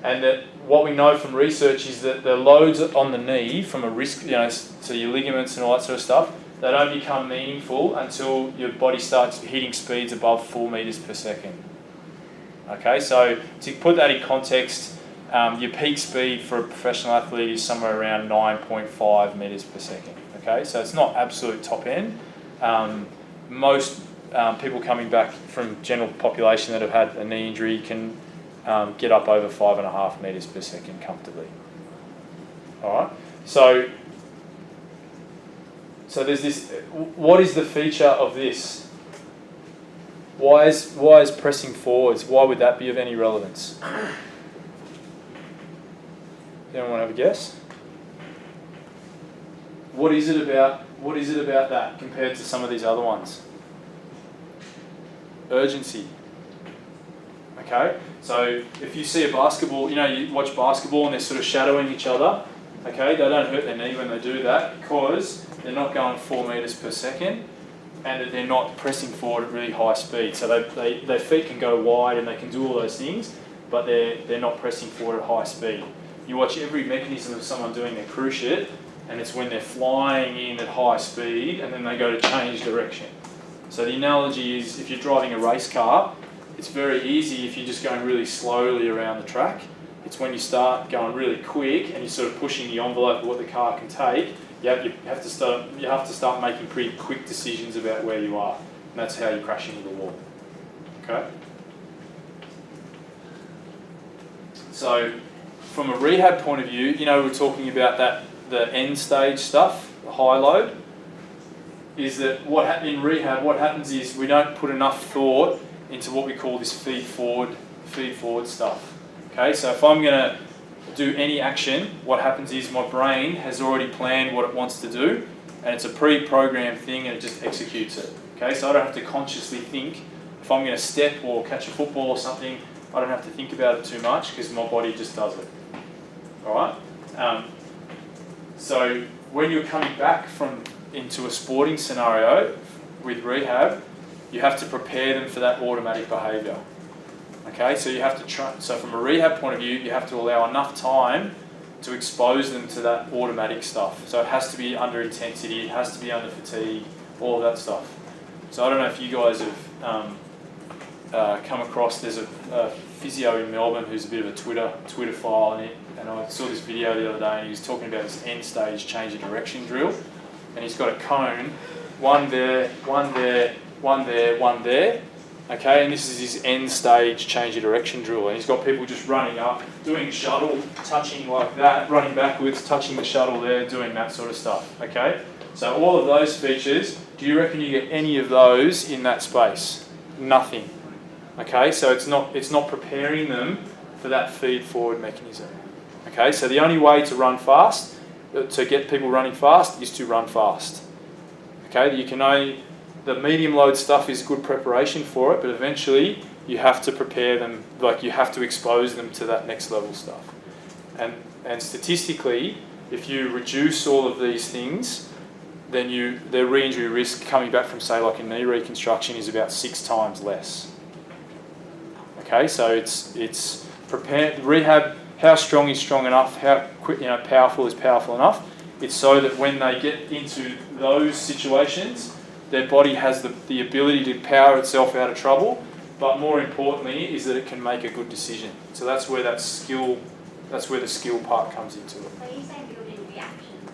And that what we know from research is that the loads on the knee from a risk, to your ligaments and all that sort of stuff, they don't become meaningful until your body starts hitting speeds above 4 meters per second. Okay, so to put that in context, your peak speed for a professional athlete is somewhere around 9.5 meters per second. Okay, so it's not absolute top end. Most people coming back from general population that have had a knee injury can get up over 5.5 meters per second comfortably. All right, so there's this. What is the feature of this? Why is pressing forwards? Why would that be of any relevance? Anyone want to have a guess? What is it about that compared to some of these other ones? Urgency. Okay, so if you see a basketball, you watch basketball and they're sort of shadowing each other. Okay, they don't hurt their knee when they do that because they're not going 4 meters per second, and that they're not pressing forward at really high speed. So their feet can go wide and they can do all those things, but they're not pressing forward at high speed. You watch every mechanism of someone doing their cruciate, and it's when they're flying in at high speed and then they go to change direction. So the analogy is if you're driving a race car, it's very easy if you're just going really slowly around the track. It's when you start going really quick and you're sort of pushing the envelope of what the car can take. You have to start making pretty quick decisions about where you are, and that's how you crash into the wall. Okay. So, from a rehab point of view, we're talking about the end stage stuff, the high load. Is that in rehab? What happens is we don't put enough thought into what we call this feed forward stuff. Okay, so if I'm going to do any action, what happens is my brain has already planned what it wants to do, and it's a pre-programmed thing, and it just executes it. Okay, so I don't have to consciously think. If I'm going to step or catch a football or something, I don't have to think about it too much because my body just does it. All right. So when you're coming back into a sporting scenario with rehab, you have to prepare them for that automatic behaviour. Okay, so you have to try. So from a rehab point of view, you have to allow enough time to expose them to that automatic stuff. So it has to be under intensity, it has to be under fatigue, all of that stuff. So I don't know if you guys have come across. There's a physio in Melbourne who's a bit of a Twitter file, and I saw this video the other day, and he was talking about this end stage change of direction drill, and he's got a cone, one there, one there, one there, one there. Okay, and this is his end stage change of direction drill, and he's got people just running up, doing shuttle, touching like that, running backwards, touching the shuttle there, doing that sort of stuff. Okay, so all of those features, do you reckon you get any of those in that space? Nothing. Okay, so it's not preparing them for that feed forward mechanism. Okay, so the only way to run fast, to get people running fast, is to run fast. Okay, the medium load stuff is good preparation for it, but eventually you have to prepare them, like you have to expose them to that next level stuff. And statistically, if you reduce all of these things, then their re-injury risk coming back from, say, like a knee reconstruction is about 6 times less. Okay, so it's prepared. Rehab, how strong is strong enough? How quick, powerful is powerful enough? It's so that when they get into those situations, their body has the ability to power itself out of trouble, but more importantly is that it can make a good decision. So that's where the skill part comes into it. So you say build in reactions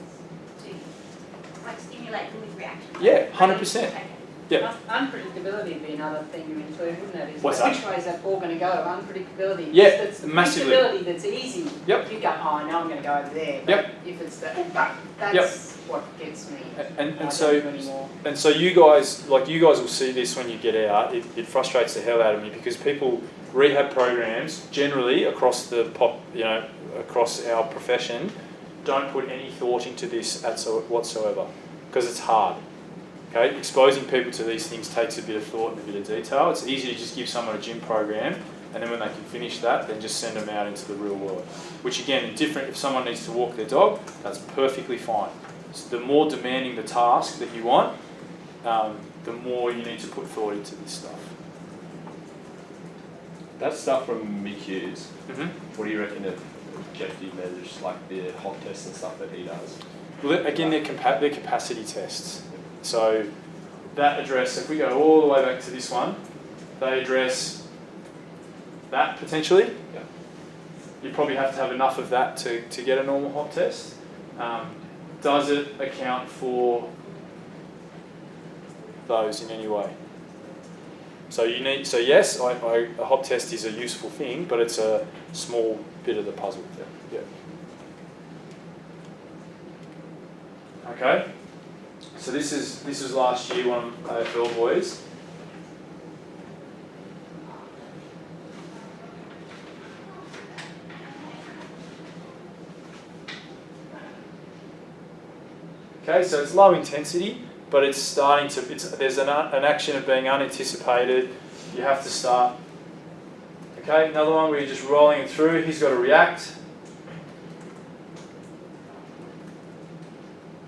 to, like, stimulate them with reactions? Yeah, 100%. Okay. Yeah. Unpredictability would be another thing you include, wouldn't it? What's that? Which way is that ball going to go? Unpredictability. Yeah, That's the massively. predictability that's easy. Yep. You go, oh, I know I'm going to go over there. But Yep. if it's that's what gets me. And so you guys will see this when you get out. It frustrates the hell out of me because rehab programs generally across across our profession don't put any thought into this whatsoever because it's hard. Okay, exposing people to these things takes a bit of thought and a bit of detail. It's easy to just give someone a gym program, and then when they can finish that, then just send them out into the real world. Which again, if someone needs to walk their dog, that's perfectly fine. So the more demanding the task that you want, the more you need to put thought into this stuff. That stuff from Mick Hughes, Mm-hmm. what do you reckon of objective measures, like the hot tests and stuff that he does? Well, again, they're capacity tests. So that address, if we go all the way back to this one, they address that potentially. Yeah. You probably have to have enough of that to get a normal hot test. Does it account for those in any way? So yes, a hot test is a useful thing, but it's a small bit of the puzzle. Yeah. Okay. So this was last year, one of AFL boys. Okay, so it's low intensity, but it's starting to. There's an action of being unanticipated. You have to start. Okay, another one where you're just rolling it through. He's got to react.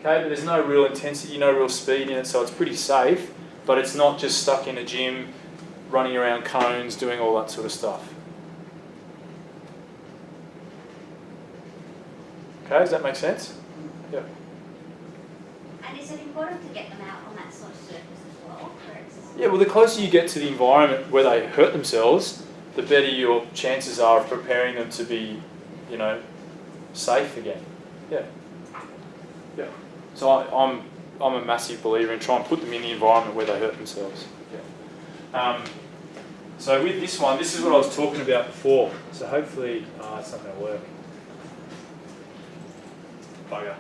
Okay, but there's no real intensity, no real speed in it, so it's pretty safe, but it's not just stuck in a gym, running around cones, doing all that sort of stuff. Okay, does that make sense? Yeah. And is it important to get them out on that sort of surface as well? Yeah, well, the closer you get to the environment where they hurt themselves, the better your chances are of preparing them to be you know, safe again. Yeah. Yeah. So I'm a massive believer in trying to put them in the environment where they hurt themselves. Yeah. So with this one, this is what I was talking about before. So hopefully, it's not going to work. Bugger.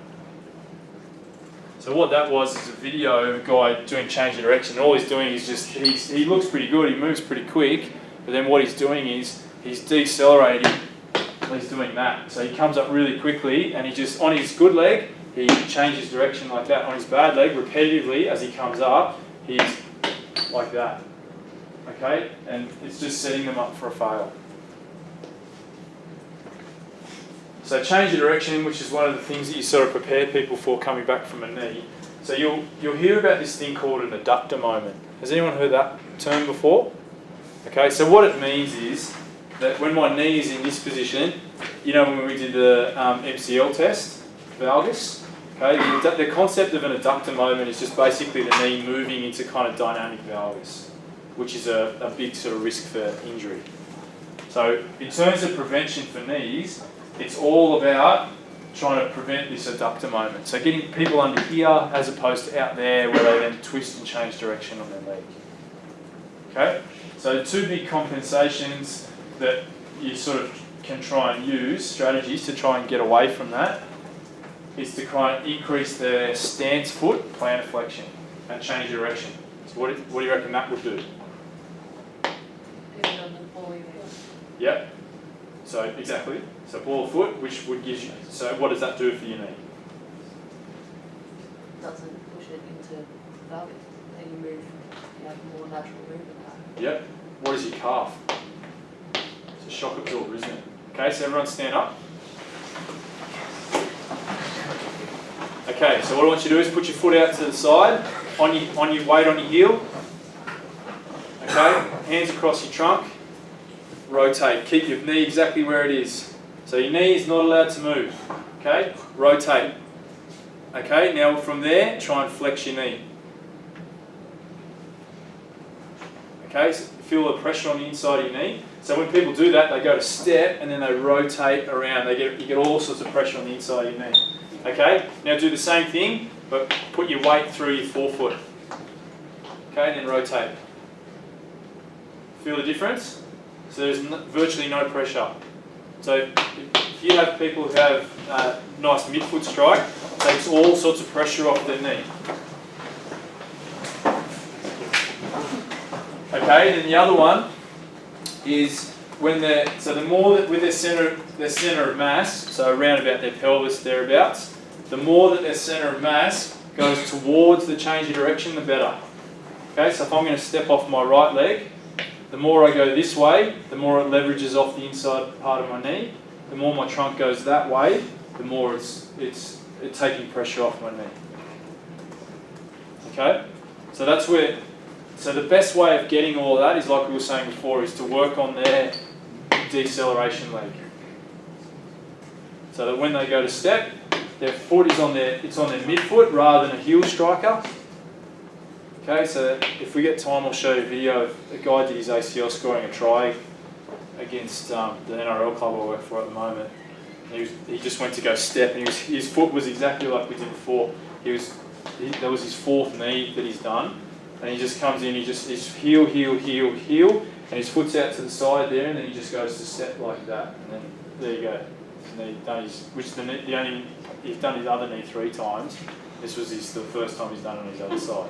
So what that was is a video of a guy doing change of direction. All he's doing is just, he looks pretty good, he moves pretty quick, but then what he's doing is he's decelerating while he's doing that. So he comes up really quickly and he just, on his good leg, he changes direction like that. On his bad leg, repetitively, as he comes up, he's like that. Okay? And it's just setting them up for a fail. So change of direction, which is one of the things that you sort of prepare people for coming back from a knee. So you'll hear about this thing called an adductor moment. Has anyone heard that term before? Okay, so what it means is that when my knee is in this position, you know when we did the MCL test, valgus, okay, the concept of an adductor moment is just basically the knee moving into kind of dynamic valgus, which is a big sort of risk for injury. So in terms of prevention for knees, it's all about trying to prevent this adductor moment. So getting people under here as opposed to out there where they then twist and change direction on their leg. Okay? So two big compensations that you sort of can try and use, strategies to try and get away from that, is to try and increase their stance foot, plantar flexion, and change direction. So what do you reckon that would do? Yep. So exactly. So ball of foot, which would give you, so what does that do for your knee? Doesn't push it into valgus. Then you move, you have more natural movement. Yep. What is your calf? It's a shock absorber, isn't it? Okay, so everyone stand up. Okay, so what I want you to do is put your foot out to the side, on your weight on your heel. Okay, hands across your trunk. Rotate. Keep your knee exactly where it is. So your knee is not allowed to move. Okay, rotate. Okay, now from there, try and flex your knee. Okay, so feel the pressure on the inside of your knee. So when people do that, they go to step and then they rotate around. You get all sorts of pressure on the inside of your knee. Okay, now do the same thing, but put your weight through your forefoot. Okay, and then rotate. Feel the difference? So there's virtually no pressure. So if you have people who have nice midfoot strike, it takes all sorts of pressure off their knee. Okay, then the other one is when the more that with their center of mass, so around about their pelvis thereabouts, the more that their center of mass goes towards the change of direction, the better. Okay, so if I'm going to step off my right leg, the more I go this way, the more it leverages off the inside part of my knee. The more my trunk goes that way, the more it's taking pressure off my knee. Okay, so that's where. So the best way of getting all of that is, like we were saying before, is to work on their deceleration leg. So that when they go to step, their foot is on their midfoot rather than a heel striker. Okay, so if we get time, I'll show you a video of a guy did his ACL scoring a try against the NRL club I work for at the moment. And he just went to go step, and his foot was exactly like we did before. That was his fourth knee that he's done. And he just comes in, he's heel, and his foot's out to the side there, and then he just goes to step like that, and then there you go. And then he's done his other knee 3 times. This was the first time he's done it on his other side.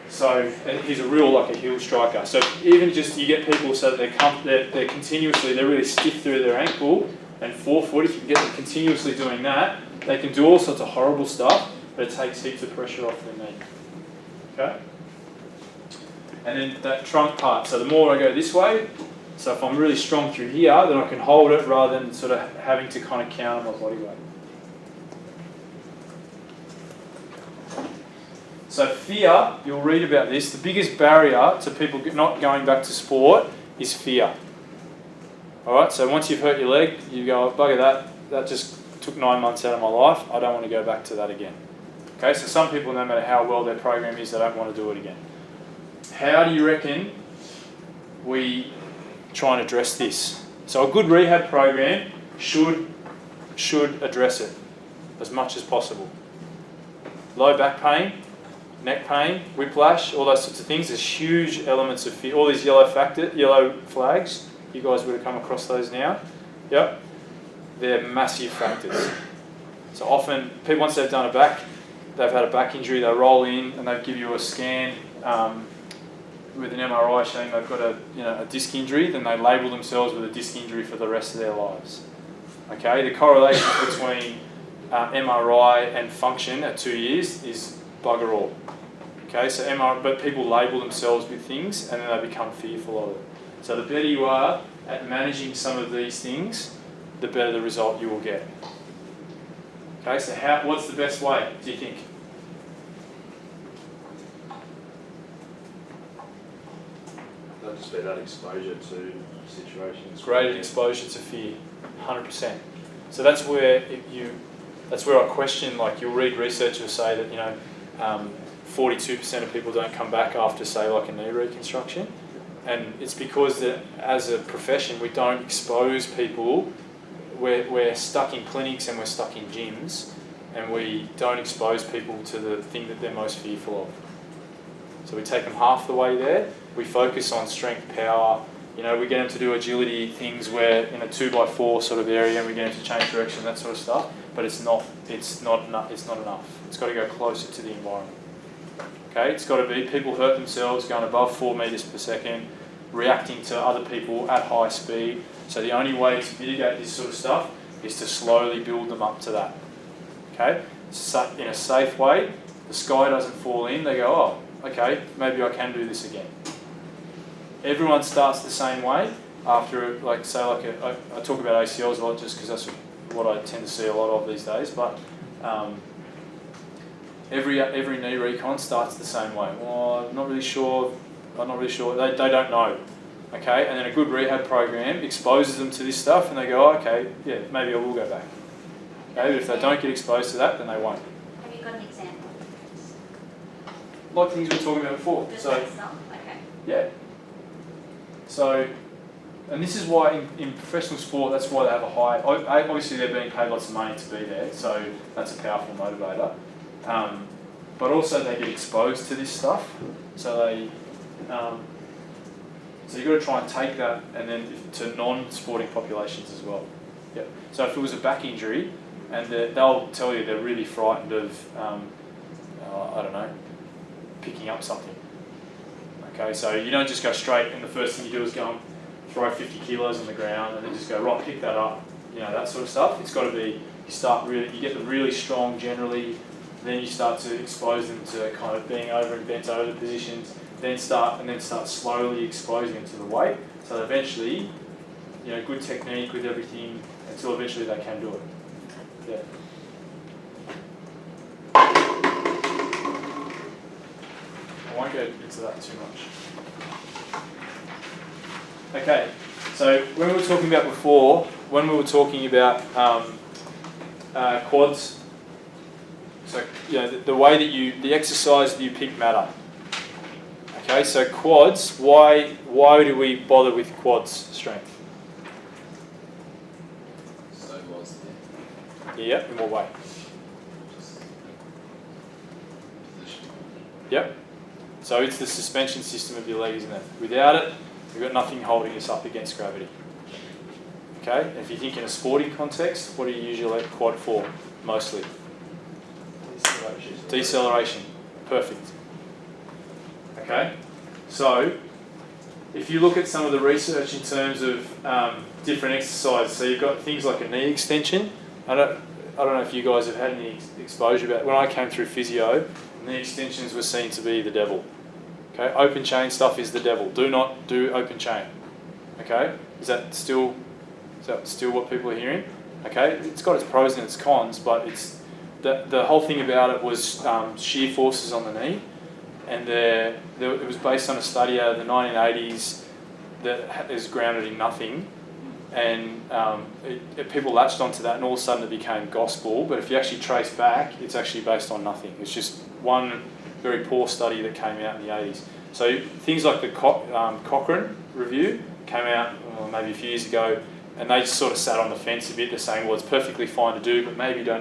So he's a real like a heel striker. So even just you get people so that they're continuously, they're really stiff through their ankle and forefoot. If you can get them continuously doing that, they can do all sorts of horrible stuff, but it takes heaps of pressure off their knee. Okay? And then that trunk part. So the more I go this way, so if I'm really strong through here, then I can hold it rather than sort of having to kind of counter my body weight. So fear, you'll read about this, the biggest barrier to people not going back to sport is fear. Alright, so once you've hurt your leg, you go, bugger that just took 9 months out of my life, I don't want to go back to that again. Okay, so some people, no matter how well their program is, they don't want to do it again. How do you reckon we try and address this? So a good rehab program should address it as much as possible. Low back pain, neck pain, whiplash, all those sorts of things. There's huge elements of fear. All these yellow flags, you guys would have come across those now. Yep. They're massive factors. So often, people, once they've had a back injury, they roll in and they give you a scan with an MRI showing they've got a disc injury, then they label themselves with a disc injury for the rest of their lives. Okay, the correlation between MRI and function at 2 years is bugger all. Okay, so but people label themselves with things and then they become fearful of it. So the better you are at managing some of these things, the better the result you will get. Okay, so what's the best way, do you think? That'd just be that exposure to situations. Greater exposure to fear, 100%. So that's where I question, like you'll read research will say that 42% of people don't come back after, say, like a knee reconstruction. And it's because that as a profession we don't expose people. We're stuck in clinics and we're stuck in gyms, and we don't expose people to the thing that they're most fearful of. So we take them half the way there. We focus on strength, power. We get them to do agility things where in a 2x4 sort of area, and we get them to change direction, that sort of stuff. But it's not enough. It's got to go closer to the environment. Okay, it's got to be people hurt themselves going above 4 meters per second, reacting to other people at high speed. So the only way to mitigate this sort of stuff is to slowly build them up to that. Okay, so in a safe way, the sky doesn't fall in. They go, oh, okay, maybe I can do this again. Everyone starts the same way after, I talk about ACLs a lot just because that's what I tend to see a lot of these days. But every knee recon starts the same way. Well, I'm not really sure. They don't know. Okay, and then a good rehab program exposes them to this stuff, and they go, oh, okay, yeah, maybe I will go back. Okay, but if they don't get exposed to that, then they won't. Have you got an example? Like things we were talking about before. Just So, like some? Okay. yeah. So, and this is why in professional sport, that's why they have a high. Obviously, they're being paid lots of money to be there, so that's a powerful motivator. But also, they get exposed to this stuff, so they. So you've got to try and take that and then to non-sporting populations as well. Yep. So if it was a back injury, and they'll tell you they're really frightened of, picking up something. Okay, so you don't just go straight and the first thing you do is go and throw 50 kilos on the ground and then just go, right, pick that up, that sort of stuff. It's got to be, you get them really strong generally, then you start to expose them to kind of being over and bent over positions, then start slowly exposing them to the weight, so that eventually, good technique with everything, until eventually they can do it. Yeah. I won't go into that too much. Okay, so when we were talking about before, quads, so the way that the exercise that you pick matter. Okay, so quads, why do we bother with quads strength? Stabilise the Yeah, in what way? position. Yep. So it's the suspension system of your leg, isn't it? Without it, we've got nothing holding us up against gravity. Okay, if you think in a sporting context, what do you use your leg quad for, mostly? Deceleration. Perfect. Okay, so if you look at some of the research in terms of different exercises, so you've got things like a knee extension. I don't know if you guys have had any exposure about when I came through physio, knee extensions were seen to be the devil. Okay, open chain stuff is the devil. Do not do open chain. Okay, is that still what people are hearing? Okay, it's got its pros and its cons, but it's the whole thing about it was shear forces on the knee. And it was based on a study out of the 1980s that is grounded in nothing. And people latched onto that and all of a sudden it became gospel. But if you actually trace back, it's actually based on nothing. It's just one very poor study that came out in the 80s. So things like the Cochrane review came out maybe a few years ago, and they just sort of sat on the fence a bit. They're saying, well, it's perfectly fine to do, but maybe don't